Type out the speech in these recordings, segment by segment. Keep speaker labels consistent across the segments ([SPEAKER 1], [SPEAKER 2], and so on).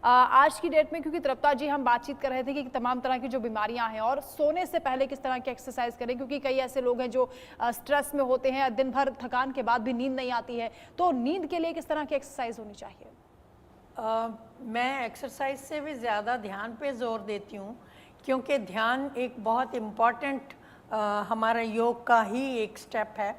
[SPEAKER 1] आज की डेट में, क्योंकि तृप्ता जी हम बातचीत कर रहे थे कि तमाम तरह की जो बीमारियां हैं और सोने से पहले किस तरह की एक्सरसाइज करें, क्योंकि कई ऐसे लोग हैं जो स्ट्रेस में होते हैं, दिन भर थकान के बाद भी नींद नहीं आती है, तो नींद के लिए किस तरह की एक्सरसाइज होनी चाहिए?
[SPEAKER 2] मैं एक्सरसाइज से भी ज़्यादा ध्यान पे जोर देती हूँ, क्योंकि ध्यान एक बहुत इम्पॉर्टेंट हमारा योग का ही एक स्टेप है।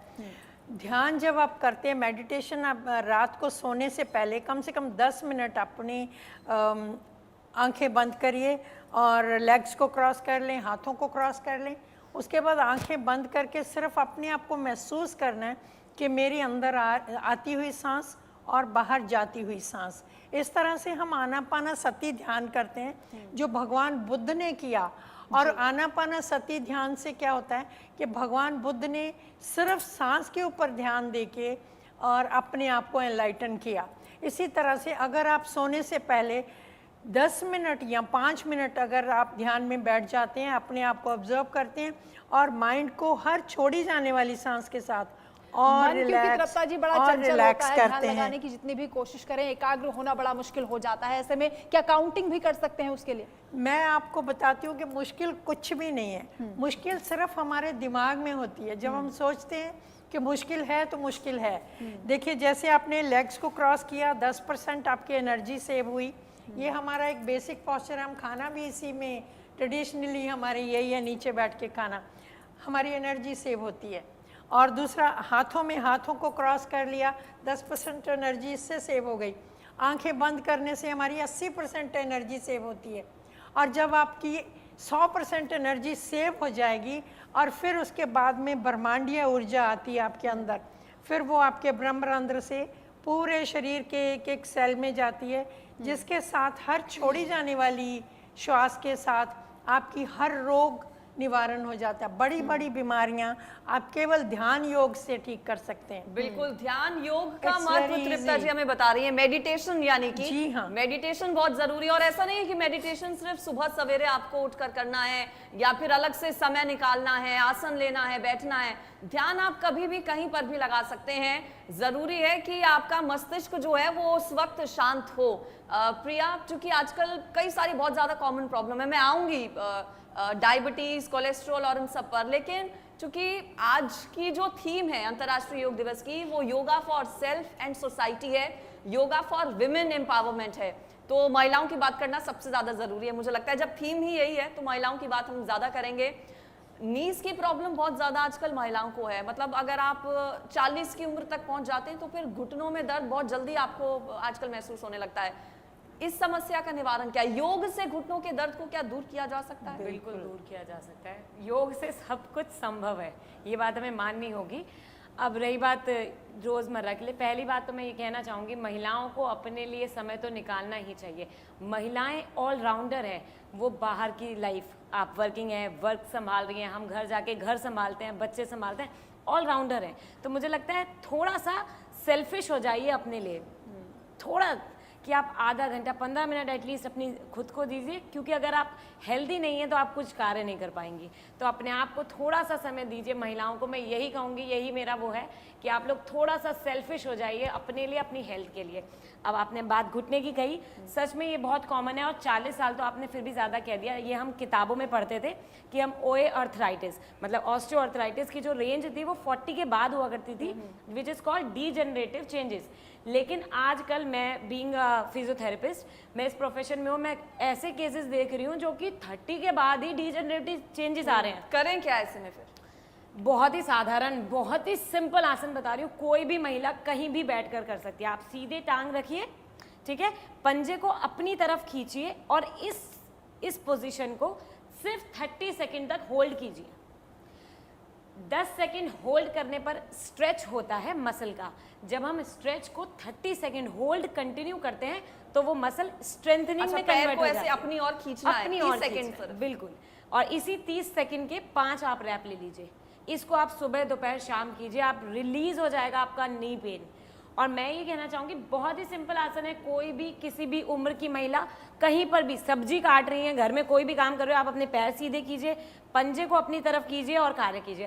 [SPEAKER 2] ध्यान जब आप करते हैं, मेडिटेशन, आप रात को सोने से पहले कम से कम 10 मिनट अपनी आंखें बंद करिए और लेग्स को क्रॉस कर लें, हाथों को क्रॉस कर लें। उसके बाद आंखें बंद करके सिर्फ अपने आप को महसूस करना है कि मेरी अंदर आती हुई सांस और बाहर जाती हुई सांस। इस तरह से हम आनापानासती ध्यान करते हैं जो भगवान बुद्ध ने किया। और आनापानासती ध्यान से क्या होता है कि भगवान बुद्ध ने सिर्फ सांस के ऊपर ध्यान देके और अपने आप को एनलाइटन किया। इसी तरह से अगर आप सोने से पहले 10 मिनट या 5 मिनट अगर आप ध्यान में बैठ जाते हैं, अपने आप को ऑब्जर्व करते हैं और माइंड को हर छोड़ी जाने वाली सांस के साथ और रिलैक्स
[SPEAKER 1] जी बड़ा चंचल होता है, ध्यान लगाने की जितनी भी कोशिश करें एकाग्र होना बड़ा मुश्किल हो जाता है। ऐसे में क्या काउंटिंग भी कर सकते हैं उसके लिए?
[SPEAKER 2] मैं आपको बताती हूँ कि मुश्किल कुछ भी नहीं है। मुश्किल सिर्फ हमारे दिमाग में होती है। जब हम सोचते हैं कि मुश्किल है तो मुश्किल है। देखिए, जैसे आपने लेग्स को क्रॉस किया, 10% आपकी एनर्जी सेव हुई। ये हमारा एक बेसिक पॉस्चर है। हम खाना भी इसी में, ट्रेडिशनली हमारे यही है, नीचे बैठ के खाना, हमारी एनर्जी सेव होती है। और दूसरा, हाथों को क्रॉस कर लिया, 10% एनर्जी इससे सेव हो गई। आंखें बंद करने से हमारी 80% एनर्जी सेव होती है। और जब आपकी 100% एनर्जी सेव हो जाएगी और फिर उसके बाद में ब्रह्मांडीय ऊर्जा आती है आपके अंदर, फिर वो आपके ब्रह्मरंध्र से पूरे शरीर के एक एक सेल में जाती है, जिसके साथ हर छोड़ी जाने वाली श्वास के साथ आपकी हर रोग निवारण हो जाता है। बड़ी बड़ी बीमारियां आप केवल ध्यान योग से ठीक कर सकते हैं।
[SPEAKER 3] बिल्कुल, ध्यान योग का महत्व तृप्ता जी हमें बता रही है। मेडिटेशन यानी कि
[SPEAKER 2] जी हाँ,
[SPEAKER 3] मेडिटेशन बहुत जरूरी है। और ऐसा नहीं है कि मेडिटेशन सिर्फ सुबह सवेरे आपको उठकर करना है या फिर अलग से समय निकालना है, आसन लेना है, बैठना है। ध्यान आप कभी भी कहीं पर भी लगा सकते हैं। जरूरी है कि आपका मस्तिष्क जो है वो उस वक्त शांत हो। प्रिया, चूंकि आजकल कई सारी बहुत ज्यादा कॉमन प्रॉब्लम है, मैं आऊंगी डायबिटीज, कोलेस्ट्रॉल और इन सब पर, लेकिन चूंकि आज की जो थीम है अंतर्राष्ट्रीय योग दिवस की, वो yoga for self and society है, योगा फॉर विमेन एम्पावरमेंट है, तो महिलाओं की बात करना सबसे ज्यादा जरूरी है। मुझे लगता है जब थीम ही यही है तो महिलाओं की बात हम ज्यादा करेंगे। नीज की प्रॉब्लम बहुत ज्यादा आजकल महिलाओं को है। मतलब अगर आप 40 की उम्र तक पहुंच जाते हैं तो फिर घुटनों में दर्द बहुत जल्दी आपको आजकल महसूस होने लगता है। इस समस्या का निवारण क्या है? योग से घुटनों के दर्द को क्या दूर किया जा सकता है?
[SPEAKER 4] बिल्कुल दूर किया जा सकता है। योग से सब कुछ संभव है, ये बात हमें माननी होगी। अब रही बात रोज़मर्रा के लिए, पहली बात तो मैं ये कहना चाहूँगी, महिलाओं को अपने लिए समय तो निकालना ही चाहिए। महिलाएं ऑलराउंडर हैं। वो बाहर की लाइफ, आप वर्किंग हैं, वर्क संभाल रही हैं, हम घर जाके घर संभालते हैं, बच्चे संभालते हैं, ऑलराउंडर हैं। तो मुझे लगता है थोड़ा सा सेल्फिश हो जाइए अपने लिए, थोड़ा कि आप आधा घंटा 15 मिनट एटलीस्ट अपनी खुद को दीजिए, क्योंकि अगर आप हेल्दी नहीं हैं तो आप कुछ कार्य नहीं कर पाएंगी। तो अपने आप को थोड़ा सा समय दीजिए। महिलाओं को मैं यही कहूँगी, यही मेरा वो है कि आप लोग थोड़ा सा सेल्फिश हो जाइए अपने लिए, अपनी हेल्थ के लिए। अब आपने बात घुटने की कही, सच में ये बहुत कॉमन है और 40 साल तो आपने फिर भी ज़्यादा कह दिया। ये हम किताबों में पढ़ते थे कि हम ओए अर्थराइटिस, मतलब ऑस्टियो अर्थराइटिस की जो रेंज थी वो 40 के बाद हुआ करती थी, which is called degenerative changes. लेकिन आजकल मैं बीइंग फिजियोथेरेपिस्ट, मैं इस प्रोफेशन में हूँ, मैं ऐसे केसेस देख रही हूँ जो कि 30 के बाद ही डीजेनरेटिव चेंजेस आ रहे हैं।
[SPEAKER 3] करें क्या ऐसे में फिर?
[SPEAKER 4] बहुत ही साधारण, बहुत ही सिंपल आसन बता रही हूँ, कोई भी महिला कहीं भी बैठकर कर सकती है। आप सीधे टांग रखिए, ठीक है, पंजे को अपनी तरफ खींचिए और इस पोजीशन को सिर्फ 30 सेकंड तक होल्ड कीजिए। 10 सेकंड होल्ड करने पर स्ट्रेच होता है मसल का। जब हम स्ट्रेच को 30 सेकंड होल्ड कंटिन्यू करते हैं तो वो मसल स्ट्रेंथनिंग में कन्वर्ट हो जाता है।
[SPEAKER 3] अपनी और खींचना है, 30 सेकंड
[SPEAKER 4] बिल्कुल। और इसी 30 सेकंड के 5 आप रैप ले लीजिए। इसको आप सुबह दोपहर शाम कीजिए, आप रिलीज हो जाएगा आपका नी पेन। और मैं ये कहना चाहूँगी, बहुत ही सिंपल आसन है, कोई भी किसी भी उम्र की महिला कहीं पर भी, सब्जी काट रही है, घर में कोई भी काम कर रहे हो, आप अपने पैर सीधे कीजिए, पंजे को अपनी तरफ कीजिए और कार्य कीजिए।